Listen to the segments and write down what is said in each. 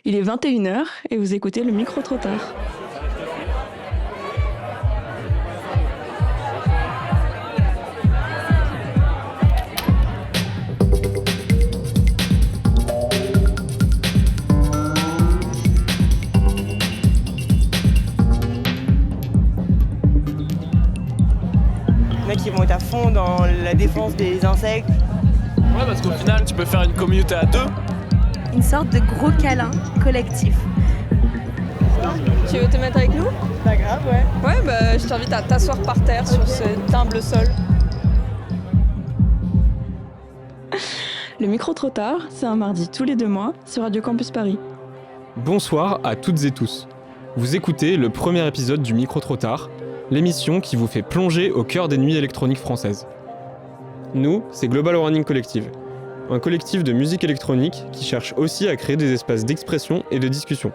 Il est 21h et vous écoutez le micro-trottoir. Il y en a qui vont être à fond dans la défense des insectes. Ouais, parce qu'au final, tu peux faire une communauté à deux. Une sorte de gros câlin collectif. Tu veux te mettre avec nous? Pas grave, ouais. Ouais, bah je t'invite à t'asseoir par terre sur ce humble sol. Le micro-trottoir, c'est un mardi tous les 2 mois sur Radio Campus Paris. Bonsoir à toutes et tous. Vous écoutez le premier épisode du Micro-Trottoir, l'émission qui vous fait plonger au cœur des nuits électroniques françaises. Nous, c'est Global Warning Collective, un collectif de musique électronique qui cherche aussi à créer des espaces d'expression et de discussion.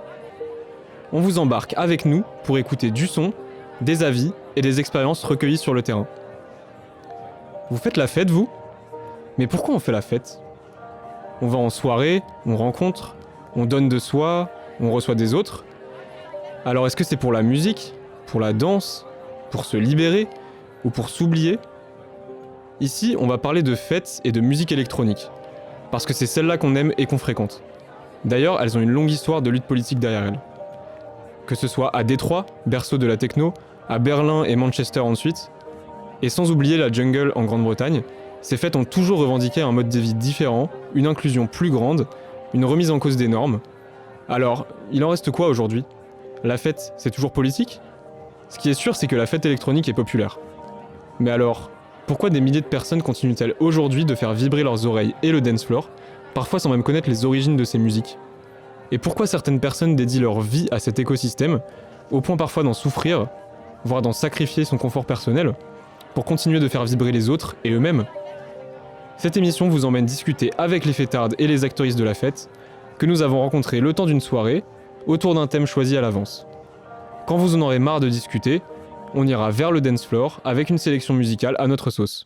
On vous embarque avec nous pour écouter du son, des avis et des expériences recueillies sur le terrain. Vous faites la fête, vous ? Mais pourquoi on fait la fête ? On va en soirée, on rencontre, on donne de soi, on reçoit des autres. Alors est-ce que c'est pour la musique, pour la danse, pour se libérer ou pour s'oublier ? Ici, on va parler de fêtes et de musique électronique, parce que c'est celle-là qu'on aime et qu'on fréquente. D'ailleurs, elles ont une longue histoire de lutte politique derrière elles. Que ce soit à Détroit, berceau de la techno, à Berlin et Manchester ensuite, et sans oublier la jungle en Grande-Bretagne, ces fêtes ont toujours revendiqué un mode de vie différent, une inclusion plus grande, une remise en cause des normes. Alors, il en reste quoi aujourd'hui ? La fête, c'est toujours politique ? Ce qui est sûr, c'est que la fête électronique est populaire. Mais alors, pourquoi des milliers de personnes continuent-elles aujourd'hui de faire vibrer leurs oreilles et le dance floor, parfois sans même connaître les origines de ces musiques ? Et pourquoi certaines personnes dédient leur vie à cet écosystème, au point parfois d'en souffrir, voire d'en sacrifier son confort personnel, pour continuer de faire vibrer les autres et eux-mêmes ? Cette émission vous emmène discuter avec les fêtardes et les actrices de la fête, que nous avons rencontrées le temps d'une soirée, autour d'un thème choisi à l'avance. Quand vous en aurez marre de discuter, on ira vers le dance floor avec une sélection musicale à notre sauce.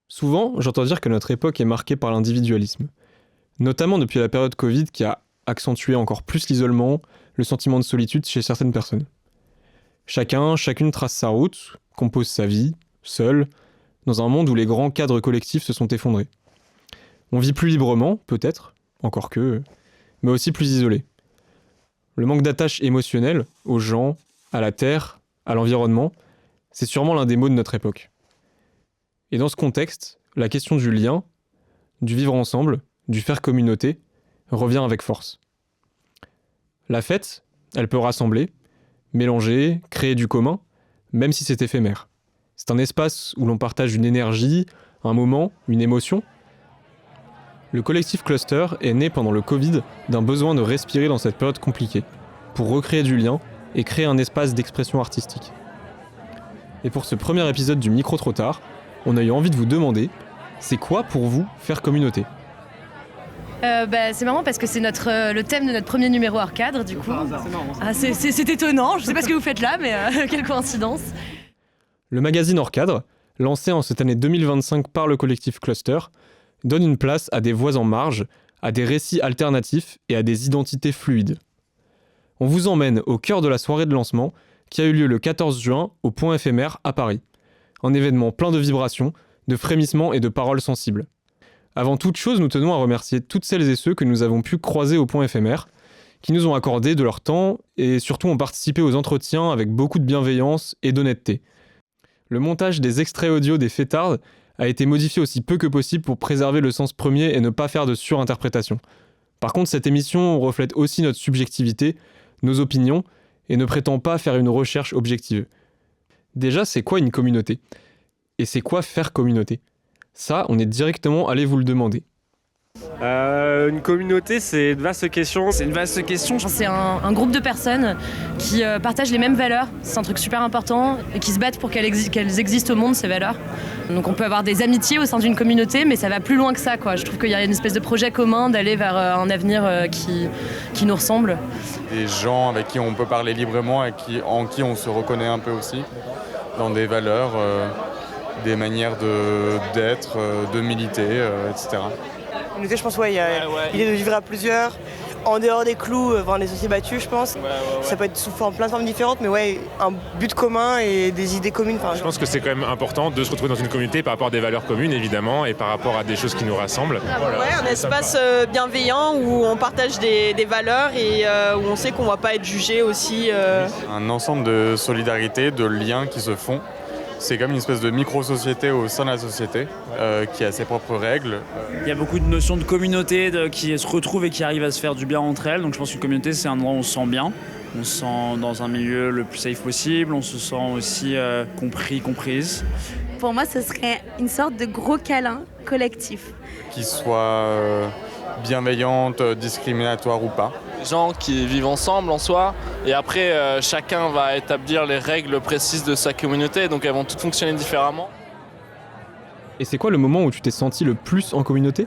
Souvent, j'entends dire que notre époque est marquée par l'individualisme, notamment depuis la période Covid qui a accentué encore plus l'isolement, le sentiment de solitude chez certaines personnes. Chacune trace sa route, compose sa vie, seul, dans un monde où les grands cadres collectifs se sont effondrés. On vit plus librement, peut-être, encore que, mais aussi plus isolé. Le manque d'attache émotionnelle aux gens, à la terre, à l'environnement, c'est sûrement l'un des maux de notre époque. Et dans ce contexte, la question du lien, du vivre ensemble, du faire communauté, revient avec force. La fête, elle peut rassembler, mélanger, créer du commun, même si c'est éphémère. C'est un espace où l'on partage une énergie, un moment, une émotion. Le collectif Cluster est né pendant le Covid d'un besoin de respirer dans cette période compliquée, pour recréer du lien et créer un espace d'expression artistique. Et pour ce premier épisode du Micro-Trottoir, on a eu envie de vous demander, c'est quoi pour vous faire communauté ? C'est marrant parce que c'est le thème de notre premier numéro hors cadre du coup. C'est étonnant, je sais pas ce que vous faites là, mais quelle coïncidence. Le magazine Hors Cadre, lancé en cette année 2025 par le collectif Cluster, donne une place à des voix en marge, à des récits alternatifs et à des identités fluides. On vous emmène au cœur de la soirée de lancement qui a eu lieu le 14 juin au Point Éphémère à Paris. Un événement plein de vibrations, de frémissements et de paroles sensibles. Avant toute chose, nous tenons à remercier toutes celles et ceux que nous avons pu croiser au Point Éphémère, qui nous ont accordé de leur temps et surtout ont participé aux entretiens avec beaucoup de bienveillance et d'honnêteté. Le montage des extraits audio des fêtards a été modifié aussi peu que possible pour préserver le sens premier et ne pas faire de surinterprétation. Par contre, cette émission reflète aussi notre subjectivité, nos opinions, et ne prétend pas faire une recherche objective. Déjà, c'est quoi une communauté ? Et c'est quoi faire communauté ? Ça, on est directement allé vous le demander. Une communauté, c'est une vaste question. C'est une vaste question. C'est un groupe de personnes qui partagent les mêmes valeurs, c'est un truc super important, et qui se battent pour qu'elles existent au monde, ces valeurs. Donc on peut avoir des amitiés au sein d'une communauté, mais ça va plus loin que ça, quoi. Je trouve qu'il y a une espèce de projet commun d'aller vers un avenir qui nous ressemble. Des gens avec qui on peut parler librement et en qui on se reconnaît un peu aussi, dans des valeurs des manières d'être, de militer, etc. Communauté, je pense, il y a l'idée de vivre à plusieurs, en dehors des clous, des sentiers battus, je pense. Ça peut être sous plein de formes différentes, mais un but commun et des idées communes. Je pense que c'est quand même important de se retrouver dans une communauté par rapport à des valeurs communes, évidemment, et par rapport à des choses qui nous rassemblent. Un espace bienveillant où on partage des valeurs et où on sait qu'on ne va pas être jugé aussi. Un ensemble de solidarité, de liens qui se font. C'est comme une espèce de micro-société au sein de la société qui a ses propres règles. Il y a beaucoup de notions de communauté qui se retrouvent et qui arrivent à se faire du bien entre elles. Donc je pense qu'une communauté, c'est un endroit où on se sent bien. On se sent dans un milieu le plus safe possible. On se sent aussi comprise. Pour moi, ce serait une sorte de gros câlin collectif. Qui soit bienveillante, discriminatoire ou pas. Des gens qui vivent ensemble en soi, et après chacun va établir les règles précises de sa communauté, donc elles vont toutes fonctionner différemment. Et c'est quoi le moment où tu t'es senti le plus en communauté ?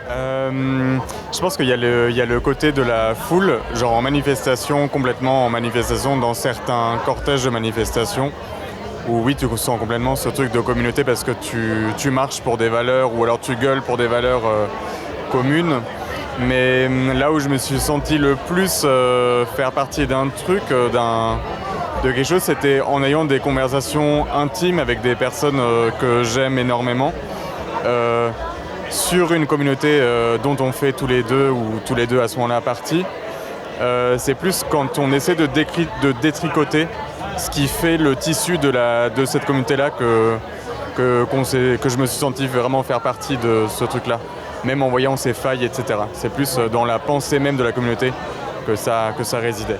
Je pense qu'il y a le côté de la foule, genre en manifestation, complètement en manifestation, dans certains cortèges de manifestation, où oui, tu ressens complètement ce truc de communauté parce que tu marches pour des valeurs ou alors tu gueules pour des valeurs communes. Mais là où je me suis senti le plus faire partie d'un truc, de quelque chose, c'était en ayant des conversations intimes avec des personnes que j'aime énormément sur une communauté dont on fait tous les deux ou tous les deux à ce moment-là partie. C'est plus quand on essaie de détricoter ce qui fait le tissu de cette communauté-là que je me suis senti vraiment faire partie de ce truc-là. Même en voyant ses failles, etc. C'est plus dans la pensée même de la communauté que ça résidait.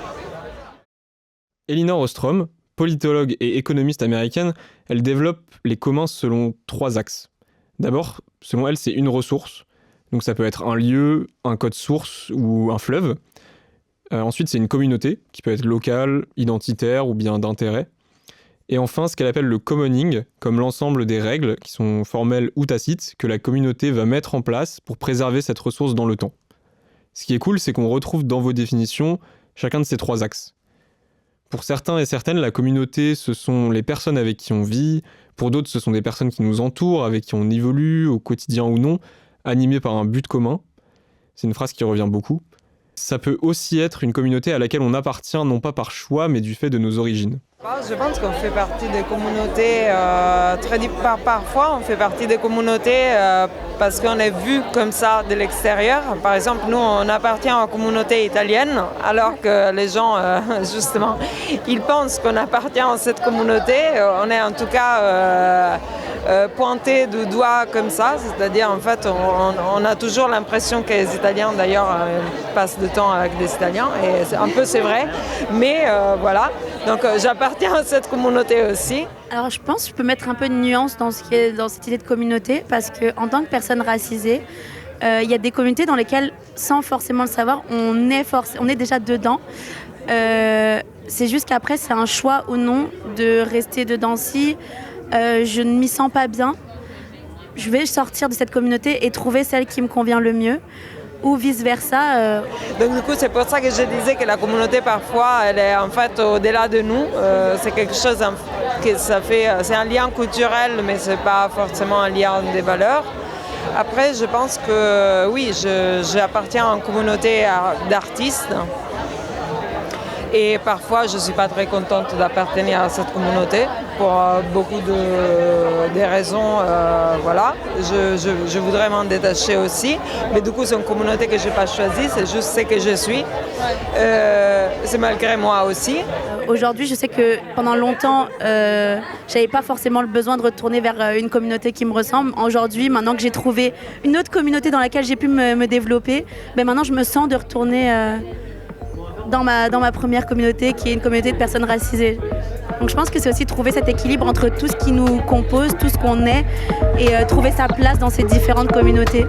Elinor Ostrom, politologue et économiste américaine, elle développe les communs selon 3 axes. D'abord, selon elle, c'est une ressource. Donc ça peut être un lieu, un code source ou un fleuve. Ensuite, c'est une communauté qui peut être locale, identitaire ou bien d'intérêt. Et enfin, ce qu'elle appelle le commoning, comme l'ensemble des règles, qui sont formelles ou tacites, que la communauté va mettre en place pour préserver cette ressource dans le temps. Ce qui est cool, c'est qu'on retrouve dans vos définitions chacun de ces 3 axes. Pour certains et certaines, la communauté, ce sont les personnes avec qui on vit. Pour d'autres, ce sont des personnes qui nous entourent, avec qui on évolue, au quotidien ou non, animées par un but commun. C'est une phrase qui revient beaucoup. Ça peut aussi être une communauté à laquelle on appartient, non pas par choix, mais du fait de nos origines. Je pense qu'on fait partie des communautés parfois on fait partie des communautés parce qu'on est vu comme ça de l'extérieur. Par exemple, nous on appartient à une communauté italienne alors que les gens justement ils pensent qu'on appartient à cette communauté. On est en tout cas pointé du doigt comme ça, c'est-à-dire en fait on a toujours l'impression que les Italiens d'ailleurs passent du temps avec des Italiens et c'est vrai, mais voilà. Donc j'appartiens à cette communauté aussi. Alors je pense que je peux mettre un peu de nuance dans cette idée de communauté parce qu'en tant que personne racisée, il y a des communautés dans lesquelles, sans forcément le savoir, on est déjà dedans. C'est juste qu'après, c'est un choix ou non de rester dedans. Si je ne m'y sens pas bien, je vais sortir de cette communauté et trouver celle qui me convient le mieux. Ou vice-versa. Donc du coup, c'est pour ça que je disais que la communauté, parfois, elle est en fait au-delà de nous. C'est quelque chose que c'est un lien culturel, mais c'est pas forcément un lien des valeurs. Après, je pense que oui, j'appartiens à une communauté d'artistes. Et parfois, je ne suis pas très contente d'appartenir à cette communauté pour beaucoup de raisons. Voilà. Je voudrais m'en détacher aussi. Mais du coup, c'est une communauté que je n'ai pas choisie, c'est juste ce que je suis. C'est malgré moi aussi. Aujourd'hui, je sais que pendant longtemps, je n'avais pas forcément le besoin de retourner vers une communauté qui me ressemble. Aujourd'hui, maintenant que j'ai trouvé une autre communauté dans laquelle j'ai pu me développer, maintenant je me sens de retourner dans ma première communauté qui est une communauté de personnes racisées. Donc je pense que c'est aussi trouver cet équilibre entre tout ce qui nous compose, tout ce qu'on est et trouver sa place dans ces différentes communautés.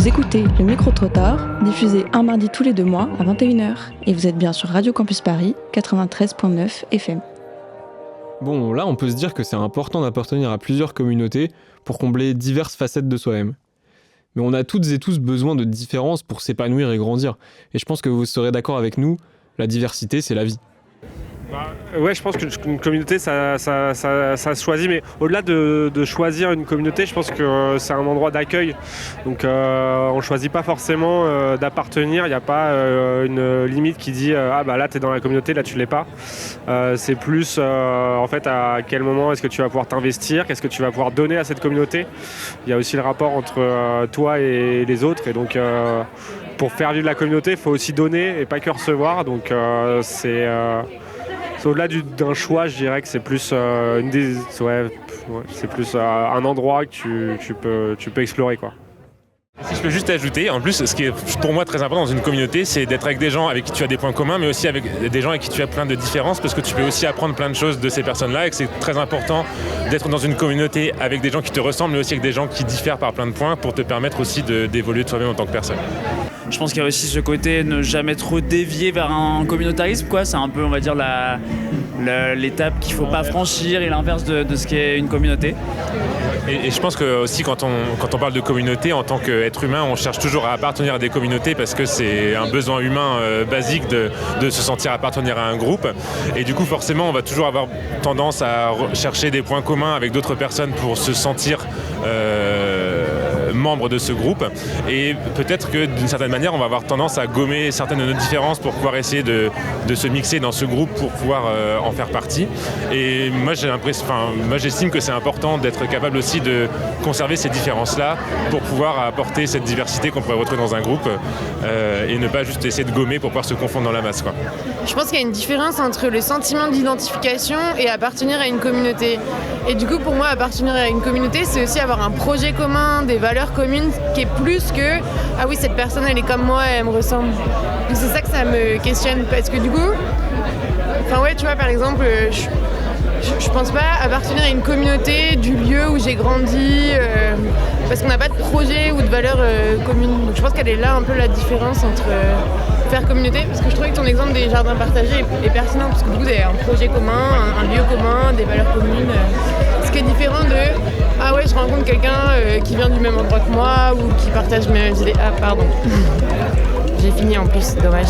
Vous écoutez le micro-trottoir, diffusé un mardi tous les 2 mois à 21h. Et vous êtes bien sur Radio Campus Paris, 93.9 FM. Bon, là, on peut se dire que c'est important d'appartenir à plusieurs communautés pour combler diverses facettes de soi-même. Mais on a toutes et tous besoin de différences pour s'épanouir et grandir. Et je pense que vous serez d'accord avec nous, la diversité, c'est la vie. Ouais, je pense qu'une communauté, ça se choisit, mais au-delà de choisir une communauté, je pense que c'est un endroit d'accueil. Donc on ne choisit pas forcément d'appartenir, il n'y a pas une limite qui dit ah bah là t'es dans la communauté, là tu l'es pas. C'est plus en fait à quel moment est-ce que tu vas pouvoir t'investir, qu'est-ce que tu vas pouvoir donner à cette communauté. Il y a aussi le rapport entre toi et les autres, et donc pour faire vivre la communauté, il faut aussi donner et pas que recevoir. Donc c'est au-delà d'un choix, je dirais que c'est plus c'est plus un endroit que tu peux explorer, quoi. Si je peux juste ajouter, en plus, ce qui est pour moi très important dans une communauté, c'est d'être avec des gens avec qui tu as des points communs, mais aussi avec des gens avec qui tu as plein de différences, parce que tu peux aussi apprendre plein de choses de ces personnes-là, et que c'est très important d'être dans une communauté avec des gens qui te ressemblent, mais aussi avec des gens qui diffèrent par plein de points, pour te permettre aussi d'évoluer de toi-même en tant que personne. Je pense qu'il y a aussi ce côté ne jamais trop dévier vers un communautarisme, quoi. C'est un peu, on va dire, l'étape qu'il ne faut pas franchir et l'inverse de ce qu'est une communauté. Et je pense que aussi quand on parle de communauté, en tant qu'être humain, on cherche toujours à appartenir à des communautés parce que c'est un besoin humain basique de se sentir appartenir à un groupe. Et du coup, forcément, on va toujours avoir tendance à chercher des points communs avec d'autres personnes pour se sentir membre de ce groupe. Et peut-être que d'une certaine manière, on va avoir tendance à gommer certaines de nos différences pour pouvoir essayer de se mixer dans ce groupe pour pouvoir en faire partie. Et moi, j'estime que c'est important d'être capable aussi de conserver ces différences-là pour pouvoir apporter cette diversité qu'on pourrait retrouver dans un groupe et ne pas juste essayer de gommer pour pouvoir se confondre dans la masse, quoi. Je pense qu'il y a une différence entre le sentiment d'identification et appartenir à une communauté. Et du coup, pour moi, appartenir à une communauté, c'est aussi avoir un projet commun, des valeurs communes, qui est plus que « Ah oui, cette personne, elle est comme moi, elle me ressemble ». Donc c'est ça que ça me questionne, parce que du coup, enfin ouais, tu vois, par exemple, je pense pas appartenir à une communauté du lieu où j'ai grandi, parce qu'on n'a pas de projet ou de valeurs communes. Donc je pense qu'elle est là un peu la différence entre faire communauté, parce que je trouvais que ton exemple des jardins partagés est pertinent, parce que du coup, c'est un projet commun, un lieu commun, des valeurs communes. Ce qui est différent de « Ah ouais, je rencontre quelqu'un qui vient du même endroit que moi ou qui partage mes mêmes idées. » Ah, pardon. J'ai fini en plus, dommage.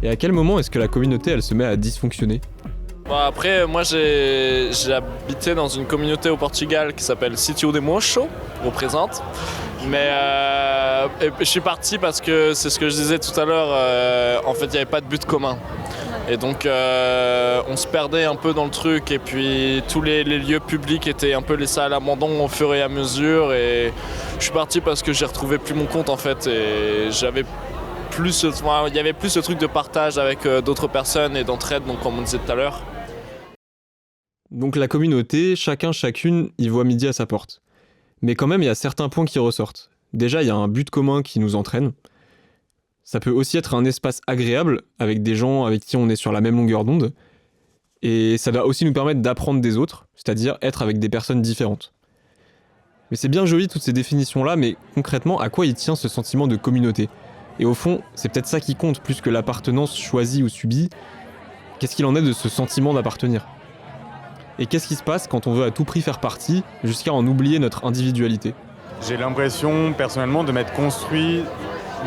Et à quel moment est-ce que la communauté elle se met à dysfonctionner ? Bon, après, moi j'ai habité dans une communauté au Portugal qui s'appelle Sítio de Mocho, représente. Mais je suis parti parce que c'est ce que je disais tout à l'heure, en fait il n'y avait pas de but commun. Et donc on se perdait un peu dans le truc et puis tous les lieux publics étaient un peu laissés à l'abandon au fur et à mesure. Et je suis parti parce que j'ai retrouvé plus mon compte en fait et il y avait plus ce truc de partage avec d'autres personnes et d'entraide, donc comme on disait tout à l'heure. Donc la communauté, chacune y voit midi à sa porte. Mais quand même, il y a certains points qui ressortent. Déjà, il y a un but commun qui nous entraîne. Ça peut aussi être un espace agréable, avec des gens avec qui on est sur la même longueur d'onde. Et ça doit aussi nous permettre d'apprendre des autres, c'est-à-dire être avec des personnes différentes. Mais c'est bien joli toutes ces définitions-là, mais concrètement, à quoi il tient ce sentiment de communauté ? Et au fond, c'est peut-être ça qui compte plus que l'appartenance choisie ou subie. Qu'est-ce qu'il en est de ce sentiment d'appartenir ? Et qu'est-ce qui se passe quand on veut à tout prix faire partie, jusqu'à en oublier notre individualité ? J'ai l'impression, personnellement, de m'être construit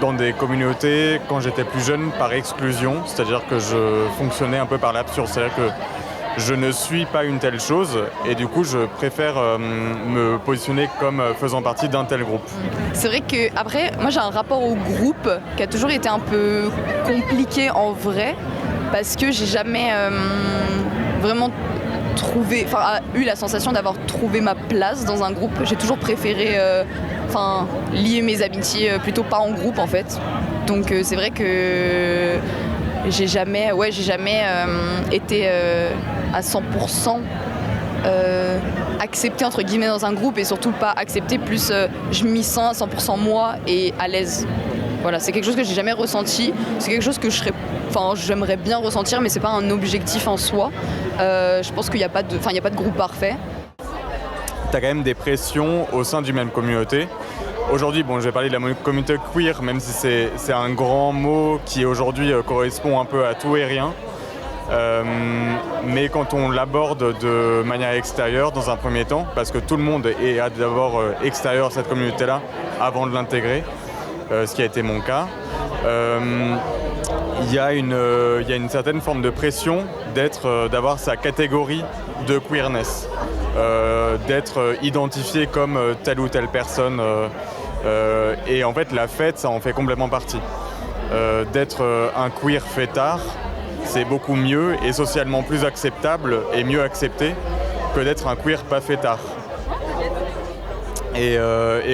dans des communautés quand j'étais plus jeune par exclusion, c'est-à-dire que je fonctionnais un peu par l'absurde, c'est-à-dire que je ne suis pas une telle chose et du coup je préfère me positionner comme faisant partie d'un tel groupe. C'est vrai que après, moi j'ai un rapport au groupe qui a toujours été un peu compliqué en vrai parce que j'ai jamais vraiment eu la sensation d'avoir trouvé ma place dans un groupe. J'ai toujours préféré lier mes amitiés plutôt pas en groupe en fait. Donc c'est vrai que j'ai jamais été à 100% acceptée entre guillemets dans un groupe et surtout pas acceptée, plus je m'y sens à 100% moi et à l'aise. Voilà, c'est quelque chose que j'ai jamais ressenti, c'est quelque chose que j'aimerais bien ressentir, mais c'est pas un objectif en soi. Je pense qu'il n'y a pas de groupe parfait. Tu as quand même des pressions au sein d'une même communauté. Aujourd'hui, je vais parler de la communauté queer, même si c'est un grand mot qui aujourd'hui correspond un peu à tout et rien. Mais quand on l'aborde de manière extérieure dans un premier temps, parce que tout le monde est d'abord extérieur à cette communauté-là avant de l'intégrer, ce qui a été mon cas, il y a une certaine forme de pression d'avoir sa catégorie de queerness, d'être identifié comme telle ou telle personne. Et en fait, la fête, ça en fait complètement partie. D'être un queer fêtard, c'est beaucoup mieux et socialement plus acceptable et mieux accepté que d'être un queer pas fêtard. Et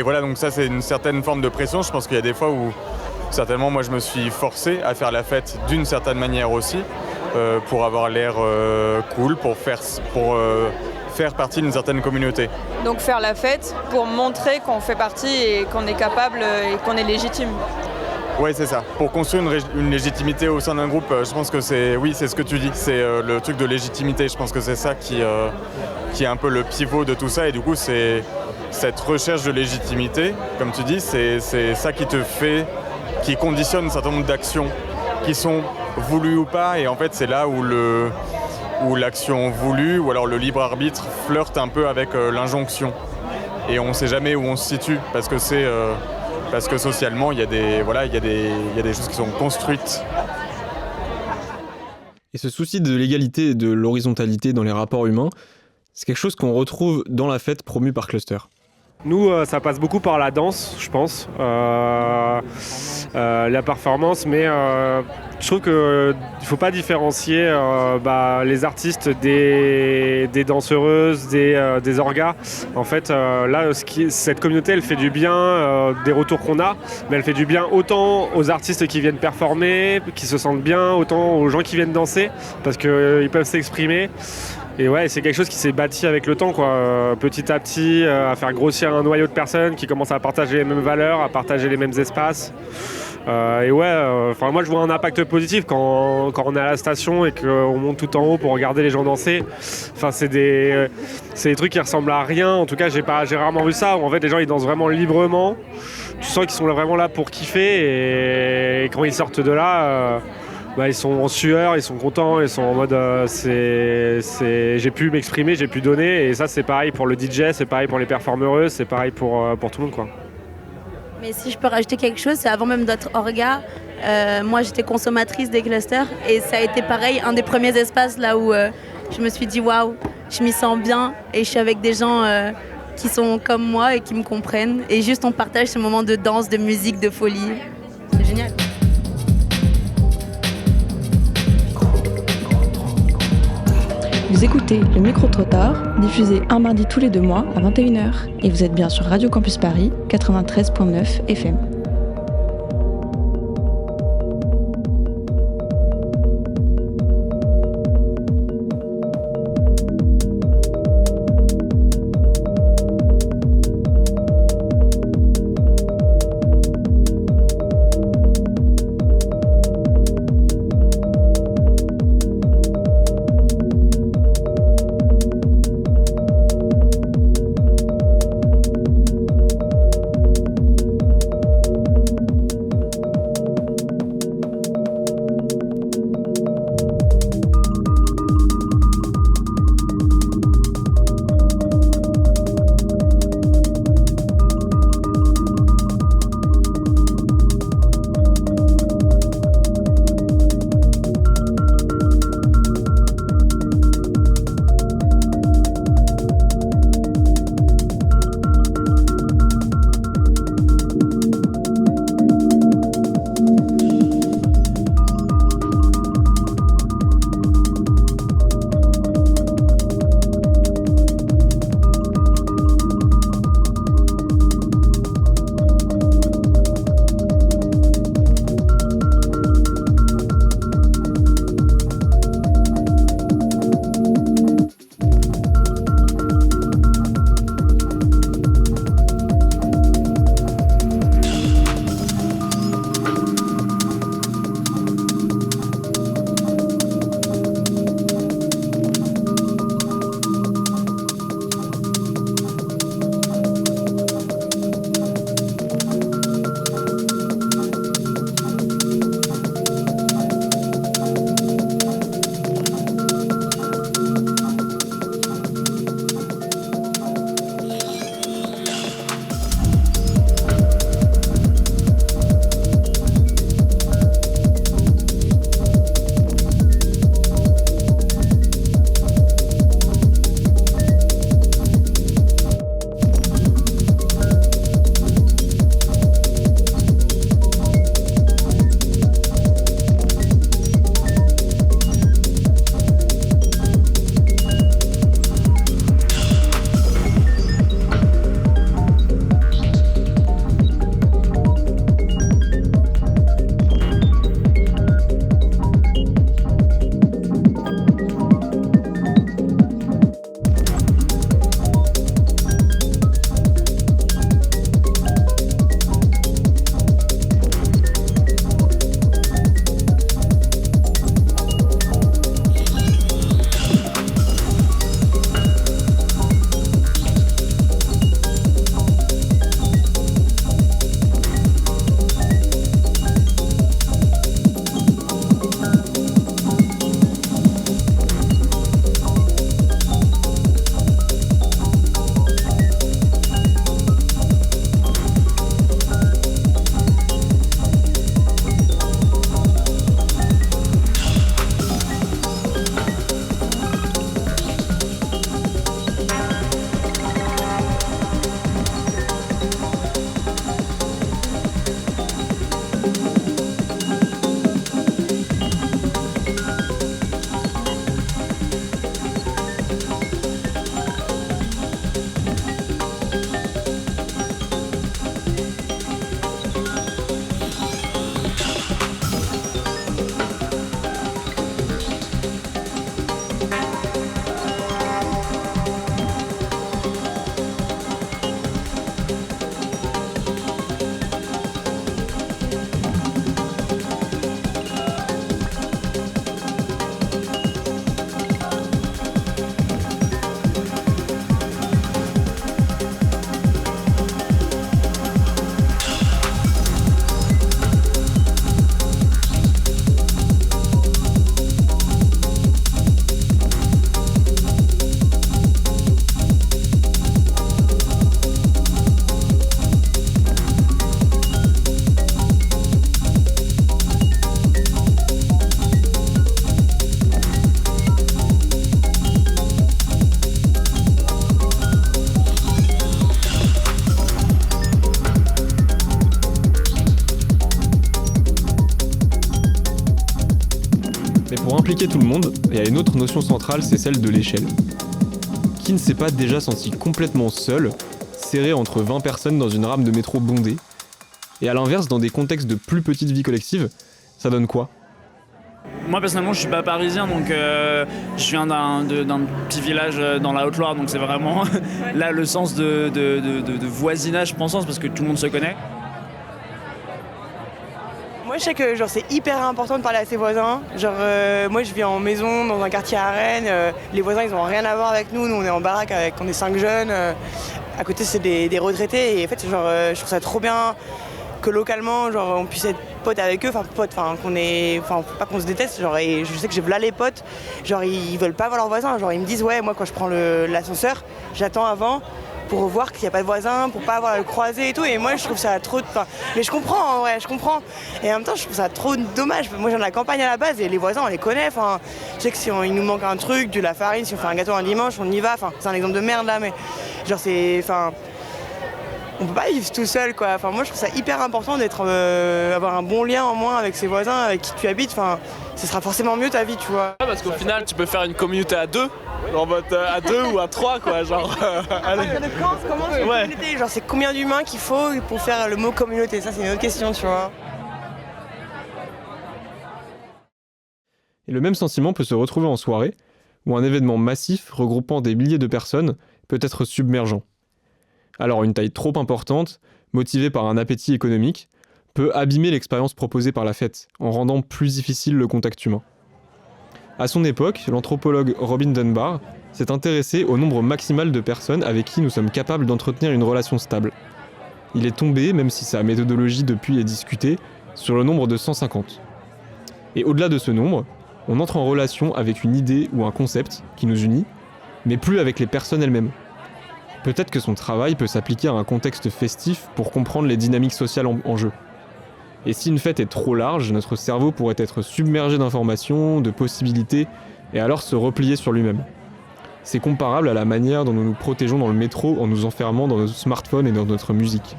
voilà, donc ça c'est une certaine forme de pression. Je pense qu'il y a des fois où certainement moi je me suis forcé à faire la fête d'une certaine manière aussi, pour avoir l'air cool, pour faire partie d'une certaine communauté. Donc faire la fête pour montrer qu'on fait partie et qu'on est capable et qu'on est légitime. Oui, c'est ça. Pour construire une légitimité au sein d'un groupe, je pense que c'est ce que tu dis, c'est le truc de légitimité. Je pense que c'est ça qui est un peu le pivot de tout ça. Et du coup, c'est cette recherche de légitimité, comme tu dis, c'est ça qui conditionne un certain nombre d'actions qui sont voulues ou pas. Et en fait, c'est là où l'action voulue ou alors le libre arbitre flirte un peu avec l'injonction. Et on ne sait jamais où on se situe parce que socialement, il y a des choses qui sont construites. Et ce souci de l'égalité et de l'horizontalité dans les rapports humains, c'est quelque chose qu'on retrouve dans la fête promue par Cluster. Nous, ça passe beaucoup par la danse, je pense, la performance, mais je trouve qu'il ne faut pas différencier les artistes des danseuses, des orgas. En fait, là, cette communauté, elle fait du bien des retours qu'on a, mais elle fait du bien autant aux artistes qui viennent performer, qui se sentent bien, autant aux gens qui viennent danser, parce qu'ils peuvent s'exprimer. Et ouais, c'est quelque chose qui s'est bâti avec le temps, quoi. Petit à petit, à faire grossir un noyau de personnes qui commencent à partager les mêmes valeurs, à partager les mêmes espaces. Et moi je vois un impact positif quand on est à la station et qu'on monte tout en haut pour regarder les gens danser. Enfin, c'est des trucs qui ressemblent à rien. En tout cas, j'ai rarement vu ça, où en fait les gens ils dansent vraiment librement. Tu sens qu'ils sont vraiment là pour kiffer et quand ils sortent de là, ils sont en sueur, ils sont contents, ils sont en mode j'ai pu m'exprimer, j'ai pu donner. Et ça c'est pareil pour le DJ, c'est pareil pour les performeuses, c'est pareil pour tout le monde, quoi. Mais si je peux rajouter quelque chose, c'est avant même d'être orga, Moi, j'étais consommatrice des clusters et ça a été pareil, un des premiers espaces là où je me suis dit waouh, je m'y sens bien et je suis avec des gens qui sont comme moi et qui me comprennent. Et juste on partage ce moment de danse, de musique, de folie. C'est génial. Vous écoutez le micro-trottoir, diffusé un mardi tous les 2 mois à 21h. Et vous êtes bien sur Radio Campus Paris, 93.9 FM. Pour impliquer tout le monde, il y a une autre notion centrale, c'est celle de l'échelle. Qui ne s'est pas déjà senti complètement seul, serré entre 20 personnes dans une rame de métro bondée? Et à l'inverse, dans des contextes de plus petite vie collective, ça donne quoi? Moi personnellement je suis pas parisien, donc je viens d'un petit village dans la Haute-Loire, donc c'est vraiment là le sens de voisinage, je pense, parce que tout le monde se connaît. Moi je sais que genre, c'est hyper important de parler à ses voisins. Genre moi je vis en maison dans un quartier à Rennes, les voisins ils ont rien à voir avec nous, on est en baraque on est 5 jeunes, à côté c'est des retraités et en fait genre, je trouve ça trop bien que localement genre, on puisse être potes avec eux, pas qu'on se déteste, genre, et je sais que j'ai là les potes, genre ils veulent pas voir leurs voisins, genre ils me disent ouais moi quand je prends l'ascenseur, j'attends avant pour voir qu'il n'y a pas de voisins, pour pas avoir le croisé et tout, et moi je trouve ça trop... mais je comprends en vrai, je comprends, et en même temps je trouve ça trop dommage, moi j'ai de la campagne à la base et les voisins on les connaît, je sais que si il nous manque un truc, de la farine, si on fait un gâteau un dimanche, on y va, c'est un exemple de merde là, mais genre c'est... on peut pas vivre tout seul quoi. Moi je trouve ça hyper important avoir un bon lien en moins avec ses voisins avec qui tu habites. Ce sera forcément mieux ta vie, tu vois. Ouais, parce qu'au final tu peux faire une communauté à deux, en mode à deux ou à trois quoi, genre. Communauté, genre c'est combien d'humains qu'il faut pour faire le mot communauté, ça c'est une autre question, tu vois. Et le même sentiment peut se retrouver en soirée, où un événement massif regroupant des milliers de personnes peut être submergent. Alors une taille trop importante, motivée par un appétit économique, peut abîmer l'expérience proposée par la fête, en rendant plus difficile le contact humain. À son époque, l'anthropologue Robin Dunbar s'est intéressé au nombre maximal de personnes avec qui nous sommes capables d'entretenir une relation stable. Il est tombé, même si sa méthodologie depuis est discutée, sur le nombre de 150. Et au-delà de ce nombre, on entre en relation avec une idée ou un concept qui nous unit, mais plus avec les personnes elles-mêmes. Peut-être que son travail peut s'appliquer à un contexte festif pour comprendre les dynamiques sociales en jeu. Et si une fête est trop large, notre cerveau pourrait être submergé d'informations, de possibilités, et alors se replier sur lui-même. C'est comparable à la manière dont nous nous protégeons dans le métro en nous enfermant dans notre smartphone et dans notre musique.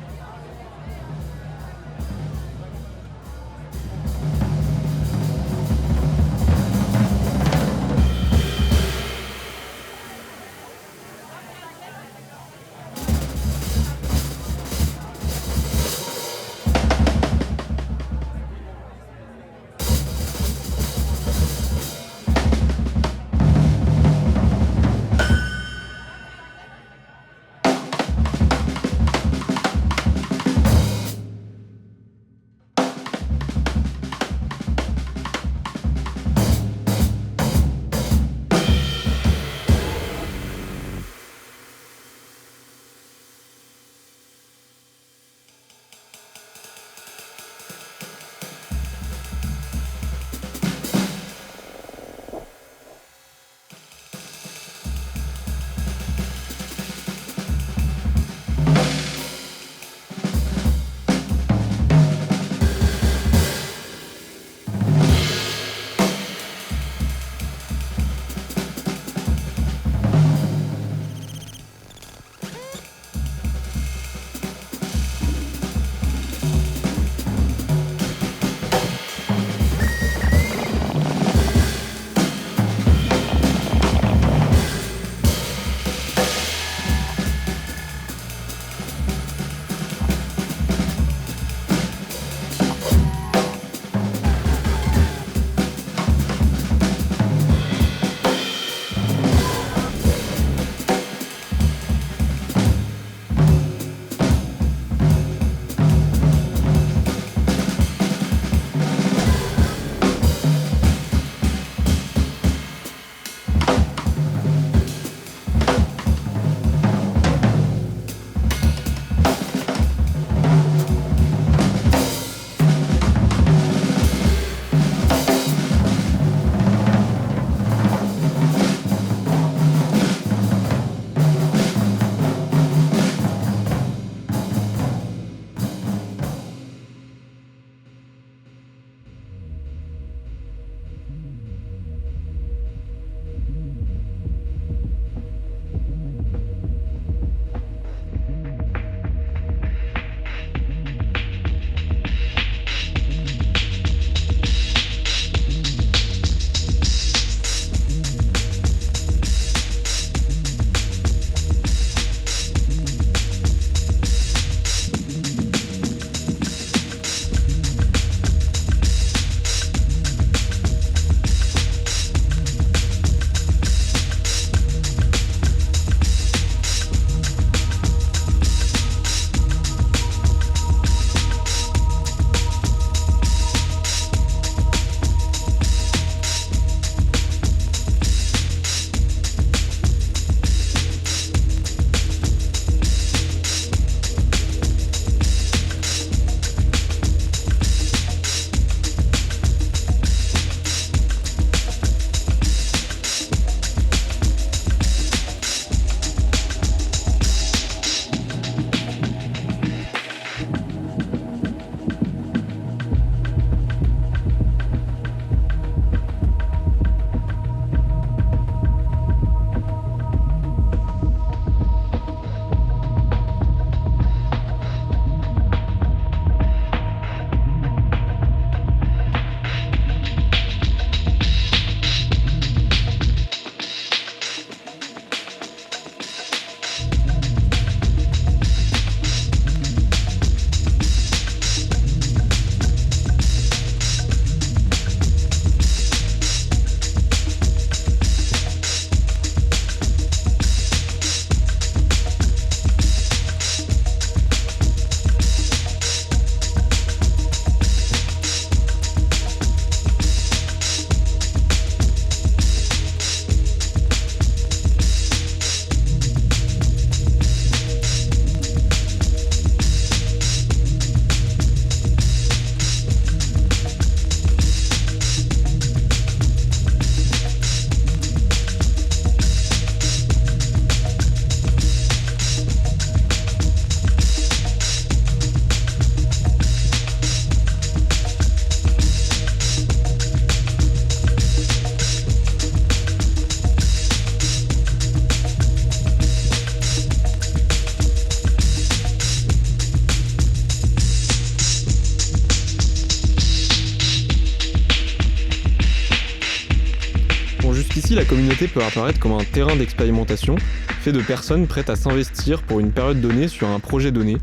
Ici, la communauté peut apparaître comme un terrain d'expérimentation fait de personnes prêtes à s'investir pour une période donnée sur un projet donné,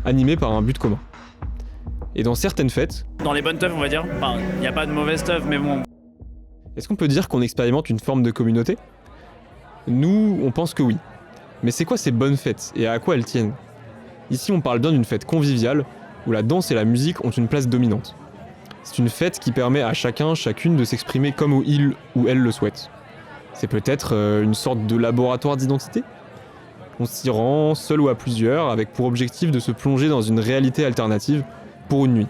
animé par un but commun. Et dans certaines fêtes... Dans les bonnes teufs, on va dire. Enfin, il n'y a pas de mauvaises teufs, mais bon... Est-ce qu'on peut dire qu'on expérimente une forme de communauté ? Nous, on pense que oui. Mais c'est quoi ces bonnes fêtes et à quoi elles tiennent ? Ici, on parle bien d'une fête conviviale, où la danse et la musique ont une place dominante. C'est une fête qui permet à chacune de s'exprimer comme il ou elle le souhaite. C'est peut-être une sorte de laboratoire d'identité ? On s'y rend, seul ou à plusieurs, avec pour objectif de se plonger dans une réalité alternative pour une nuit.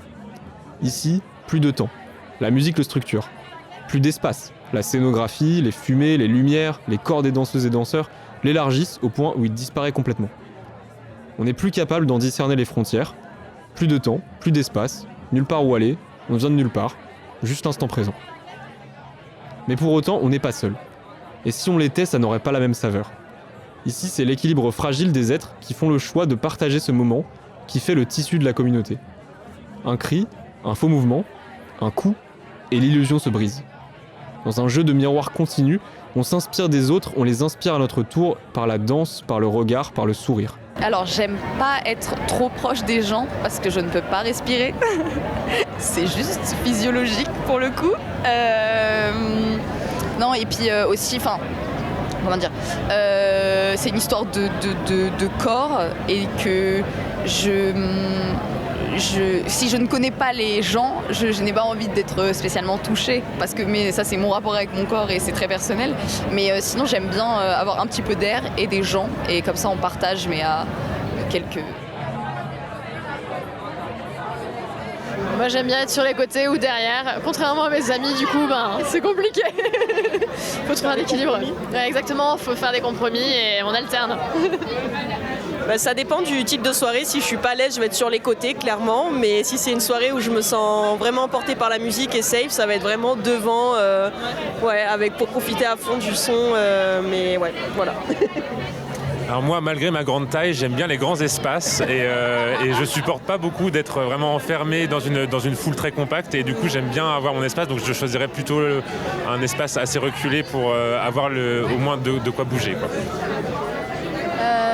Ici, plus de temps. La musique le structure. Plus d'espace. La scénographie, les fumées, les lumières, les corps des danseuses et danseurs l'élargissent au point où il disparaît complètement. On n'est plus capable d'en discerner les frontières. Plus de temps, plus d'espace, nulle part où aller, on vient de nulle part, juste l'instant présent. Mais pour autant, on n'est pas seul. Et si on l'était, ça n'aurait pas la même saveur. Ici, c'est l'équilibre fragile des êtres qui font le choix de partager ce moment qui fait le tissu de la communauté. Un cri, un faux mouvement, un coup, et l'illusion se brise. Dans un jeu de miroir continu, on s'inspire des autres, on les inspire à notre tour par la danse, par le regard, par le sourire. Alors j'aime pas être trop proche des gens parce que je ne peux pas respirer. C'est juste physiologique pour le coup. Non et puis aussi, enfin, comment dire, c'est une histoire de corps et que si je ne connais pas les gens, je n'ai pas envie d'être spécialement touchée parce que mais ça c'est mon rapport avec mon corps et c'est très personnel. Mais sinon j'aime bien avoir un petit peu d'air et des gens et comme ça on partage mais à quelques... Moi j'aime bien être sur les côtés ou derrière. Contrairement à mes amis du coup c'est compliqué. Faut trouver un équilibre. Ouais, exactement, faut faire des compromis et on alterne. Ça dépend du type de soirée. Si je suis pas à l'aise, je vais être sur les côtés, clairement. Mais si c'est une soirée où je me sens vraiment portée par la musique et safe, ça va être vraiment devant, pour profiter à fond du son. Mais ouais, voilà. Alors moi, malgré ma grande taille, j'aime bien les grands espaces et je supporte pas beaucoup d'être vraiment enfermé dans une foule très compacte et du coup j'aime bien avoir mon espace, donc je choisirais plutôt un espace assez reculé pour avoir au moins de quoi bouger, quoi.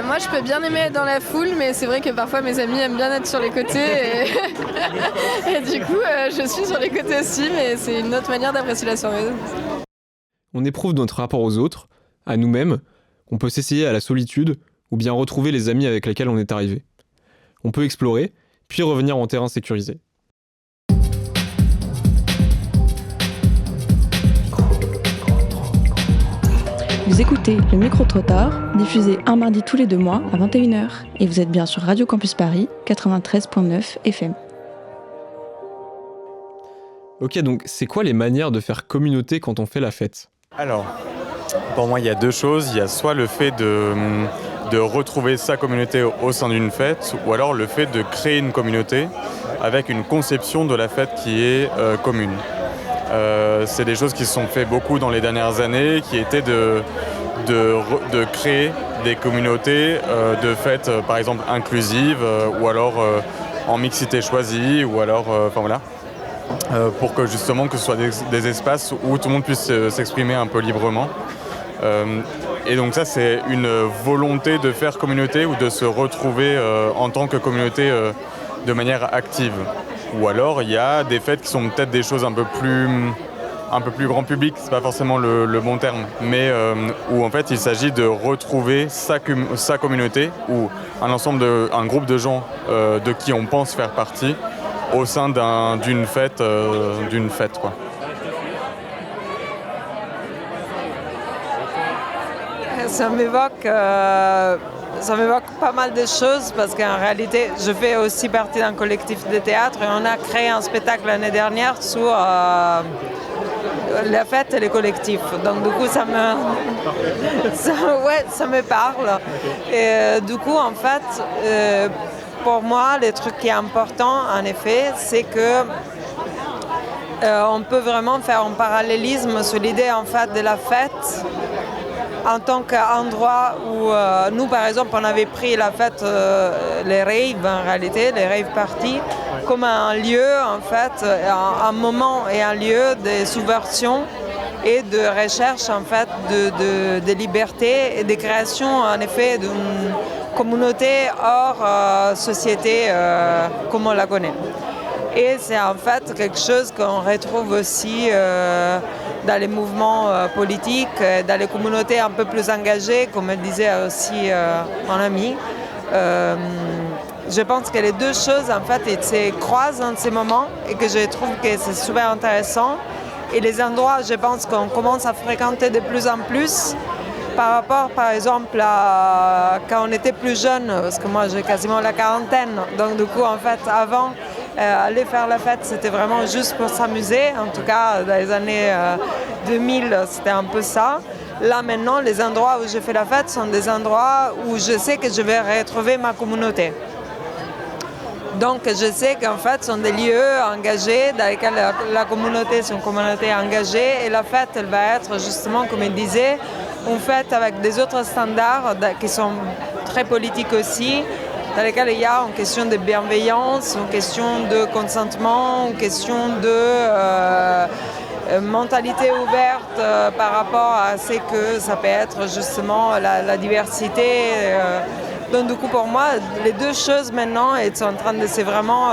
Moi je peux bien aimer être dans la foule, mais c'est vrai que parfois mes amis aiment bien être sur les côtés et du coup je suis sur les côtés aussi, mais c'est une autre manière d'apprécier la soirée. On éprouve notre rapport aux autres, à nous-mêmes. On peut s'essayer à la solitude ou bien retrouver les amis avec lesquels on est arrivé. On peut explorer, puis revenir en terrain sécurisé. Vous écoutez le micro-trottoir, diffusé un mardi tous les 2 mois à 21h. Et vous êtes bien sur Radio Campus Paris, 93.9 FM. Ok, donc c'est quoi les manières de faire communauté quand on fait la fête ? Alors, pour moi, il y a deux choses. Il y a soit le fait de retrouver sa communauté au sein d'une fête, ou alors le fait de créer une communauté avec une conception de la fête qui est commune. C'est des choses qui se sont faites beaucoup dans les dernières années, qui étaient de créer des communautés de fêtes, par exemple, inclusives, ou alors en mixité choisie, ou alors, pour que justement que ce soit des espaces où tout le monde puisse s'exprimer un peu librement. Et donc ça, c'est une volonté de faire communauté ou de se retrouver en tant que communauté de manière active. Ou alors, il y a des fêtes qui sont peut-être des choses un peu plus grand public, c'est pas forcément le bon terme, mais où en fait il s'agit de retrouver sa communauté ou un groupe de gens de qui on pense faire partie au sein d'une fête, quoi. Ça m'évoque pas mal de choses parce qu'en réalité, je fais aussi partie d'un collectif de théâtre et on a créé un spectacle l'année dernière sur la fête et les collectifs. Donc du coup, ça me parle. Et du coup, en fait, pour moi, le truc qui est important, en effet, c'est que on peut vraiment faire un parallélisme sur l'idée en fait de la fête en tant qu'endroit où nous, par exemple, on avait pris la fête, les raves en réalité, les rave parties, comme un lieu, en fait, un moment et un lieu de subversion et de recherche en fait de liberté et de création en effet d'une communauté hors société comme on la connaît. Et c'est en fait quelque chose qu'on retrouve aussi dans les mouvements politiques, dans les communautés un peu plus engagées, comme le disait aussi mon ami. Je pense que les deux choses en fait se croisent en ces moments et que je trouve que c'est super intéressant. Et les endroits, je pense qu'on commence à fréquenter de plus en plus par rapport, par exemple, à quand on était plus jeune, parce que moi j'ai quasiment la quarantaine, donc du coup en fait avant, aller faire la fête c'était vraiment juste pour s'amuser, en tout cas dans les années 2000 c'était un peu ça. Là maintenant les endroits où je fais la fête sont des endroits où je sais que je vais retrouver ma communauté. Donc je sais qu'en fait ce sont des lieux engagés dans lesquels la communauté est une communauté engagée et la fête elle va être justement comme il disait une fête avec des autres standards qui sont très politiques aussi, dans lesquels il y a une question de bienveillance, une question de consentement, une question de mentalité ouverte par rapport à ce que ça peut être justement la diversité. Donc du coup pour moi, les deux choses maintenant elles sont en train de se vraiment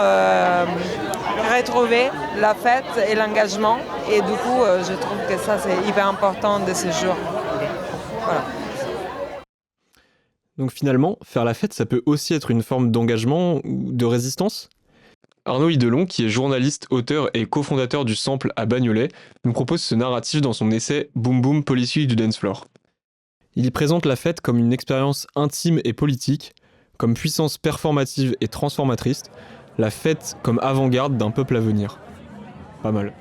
retrouver, la fête et l'engagement. Et du coup je trouve que ça c'est hyper important de ces jours. Voilà. Donc finalement, faire la fête, ça peut aussi être une forme d'engagement ou de résistance ? Arnaud Hidelon, qui est journaliste, auteur et cofondateur du Sample à Bagnolet, nous propose ce narratif dans son essai Boom Boom Policy du Dance Floor. Il y présente la fête comme une expérience intime et politique, comme puissance performative et transformatrice, la fête comme avant-garde d'un peuple à venir. Pas mal.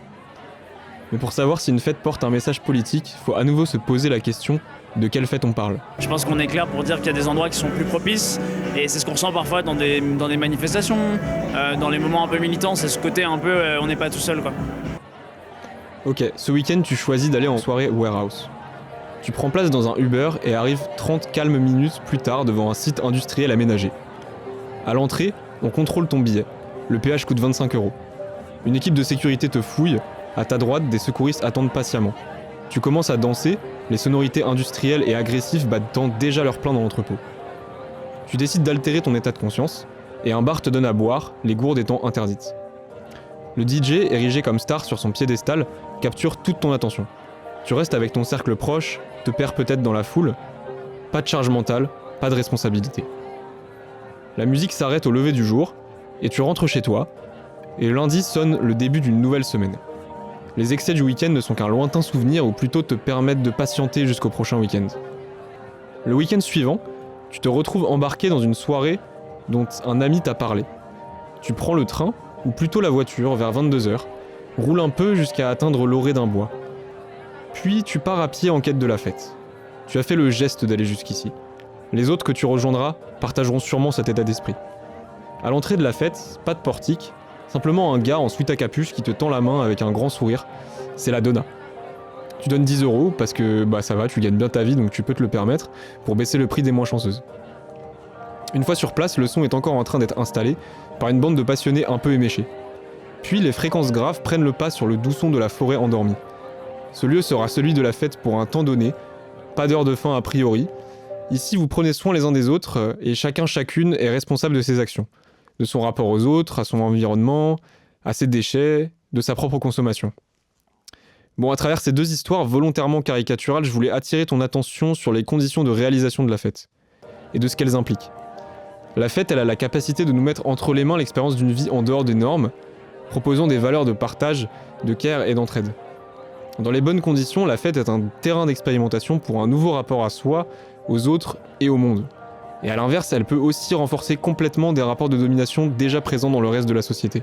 Mais pour savoir si une fête porte un message politique, il faut à nouveau se poser la question de quelle fête on parle. Je pense qu'on est clair pour dire qu'il y a des endroits qui sont plus propices et c'est ce qu'on ressent parfois dans des manifestations, dans les moments un peu militants, c'est ce côté un peu on n'est pas tout seul quoi. Ok, ce week-end tu choisis d'aller en soirée warehouse. Tu prends place dans un Uber et arrives 30 calmes minutes plus tard devant un site industriel aménagé. À l'entrée, on contrôle ton billet. Le péage coûte 25 €. Une équipe de sécurité te fouille. À ta droite, des secouristes attendent patiemment. Tu commences à danser, les sonorités industrielles et agressives battant déjà leur plein dans l'entrepôt. Tu décides d'altérer ton état de conscience, et un bar te donne à boire, les gourdes étant interdites. Le DJ, érigé comme star sur son piédestal, capture toute ton attention. Tu restes avec ton cercle proche, te perds peut-être dans la foule. Pas de charge mentale, pas de responsabilité. La musique s'arrête au lever du jour, et tu rentres chez toi, et lundi sonne le début d'une nouvelle semaine. Les excès du week-end ne sont qu'un lointain souvenir ou plutôt te permettent de patienter jusqu'au prochain week-end. Le week-end suivant, tu te retrouves embarqué dans une soirée dont un ami t'a parlé. Tu prends le train, ou plutôt la voiture, vers 22h, roule un peu jusqu'à atteindre l'orée d'un bois. Puis tu pars à pied en quête de la fête. Tu as fait le geste d'aller jusqu'ici. Les autres que tu rejoindras partageront sûrement cet état d'esprit. À l'entrée de la fête, pas de portique, simplement un gars en sweat à capuche qui te tend la main avec un grand sourire. C'est la Donna. Tu donnes 10 € parce que ça va, tu gagnes bien ta vie donc tu peux te le permettre pour baisser le prix des moins chanceuses. Une fois sur place, le son est encore en train d'être installé par une bande de passionnés un peu éméchés. Puis les fréquences graves prennent le pas sur le doux son de la forêt endormie. Ce lieu sera celui de la fête pour un temps donné, pas d'heure de fin a priori. Ici vous prenez soin les uns des autres et chacune est responsable de ses actions. De son rapport aux autres, à son environnement, à ses déchets, de sa propre consommation. Bon, à travers ces deux histoires volontairement caricaturales, je voulais attirer ton attention sur les conditions de réalisation de la fête, et de ce qu'elles impliquent. La fête, elle a la capacité de nous mettre entre les mains l'expérience d'une vie en dehors des normes, proposant des valeurs de partage, de care et d'entraide. Dans les bonnes conditions, la fête est un terrain d'expérimentation pour un nouveau rapport à soi, aux autres et au monde. Et à l'inverse, elle peut aussi renforcer complètement des rapports de domination déjà présents dans le reste de la société.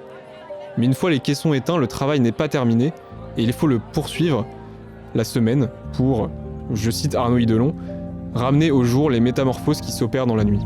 Mais une fois les caissons éteints, le travail n'est pas terminé et il faut le poursuivre la semaine pour, je cite Arnaud Hidelon, ramener au jour les métamorphoses qui s'opèrent dans la nuit.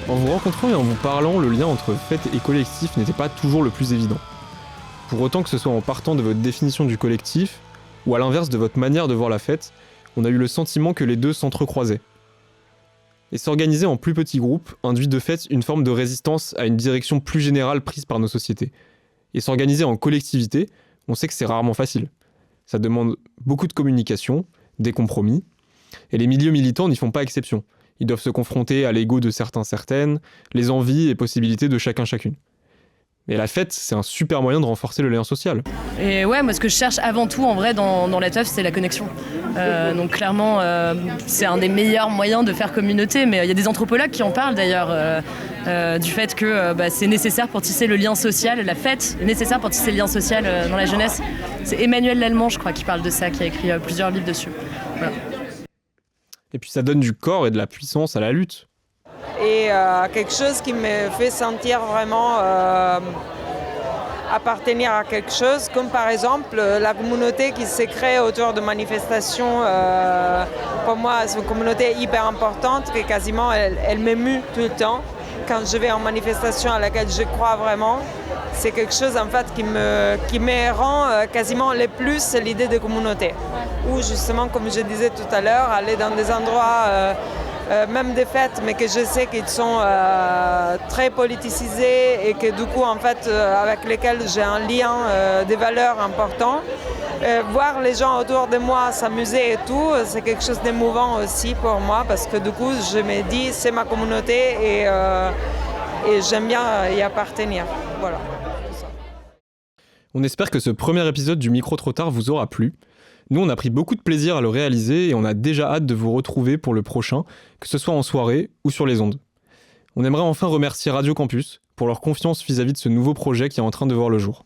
En vous rencontrant et en vous parlant, le lien entre fête et collectif n'était pas toujours le plus évident. Pour autant que ce soit en partant de votre définition du collectif, ou à l'inverse de votre manière de voir la fête, on a eu le sentiment que les deux s'entrecroisaient. Et s'organiser en plus petits groupes induit de fait une forme de résistance à une direction plus générale prise par nos sociétés. Et s'organiser en collectivité, on sait que c'est rarement facile. Ça demande beaucoup de communication, des compromis, et les milieux militants n'y font pas exception. Ils doivent se confronter à l'ego de certaines, les envies et possibilités de chacune. Mais la fête, c'est un super moyen de renforcer le lien social. Et ouais, moi ce que je cherche avant tout en vrai dans la teuf, c'est la connexion. Donc clairement, c'est un des meilleurs moyens de faire communauté, mais il y a des anthropologues qui en parlent d'ailleurs, du fait que c'est nécessaire pour tisser le lien social, la fête est nécessaire pour tisser le lien social dans la jeunesse. C'est Emmanuel Lallemand, je crois, qui parle de ça, qui a écrit plusieurs livres dessus. Voilà. Et puis ça donne du corps et de la puissance à la lutte. Et quelque chose qui me fait sentir vraiment appartenir à quelque chose, comme par exemple la communauté qui s'est créée autour de manifestations. Pour moi, c'est une communauté hyper importante, que quasiment elle m'émue tout le temps. Quand je vais en manifestation à laquelle je crois vraiment, c'est quelque chose en fait qui me rend quasiment le plus l'idée de communauté. Ou justement, comme je disais tout à l'heure, aller dans des endroits, même des fêtes, mais que je sais qu'ils sont très politisés et que du coup, en fait, avec lesquels j'ai un lien, des valeurs importantes. Voir les gens autour de moi s'amuser et tout, c'est quelque chose d'émouvant aussi pour moi parce que du coup, je me dis, c'est ma communauté et j'aime bien y appartenir. Voilà. On espère que ce premier épisode du Micro-Trottoir vous aura plu. Nous, on a pris beaucoup de plaisir à le réaliser et on a déjà hâte de vous retrouver pour le prochain, que ce soit en soirée ou sur les ondes. On aimerait enfin remercier Radio Campus pour leur confiance vis-à-vis de ce nouveau projet qui est en train de voir le jour.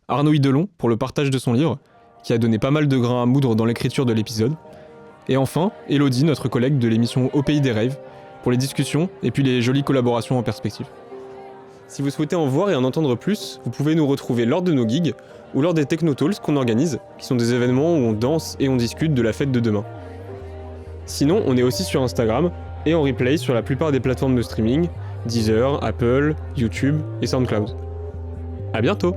Arnaud Hidelon pour le partage de son livre, qui a donné pas mal de grains à moudre dans l'écriture de l'épisode. Et enfin, Elodie, notre collègue de l'émission Au Pays des Rêves, pour les discussions et puis les jolies collaborations en perspective. Si vous souhaitez en voir et en entendre plus, vous pouvez nous retrouver lors de nos gigs ou lors des Technotalks qu'on organise, qui sont des événements où on danse et on discute de la fête de demain. Sinon, on est aussi sur Instagram et en replay sur la plupart des plateformes de streaming, Deezer, Apple, YouTube et SoundCloud. À bientôt!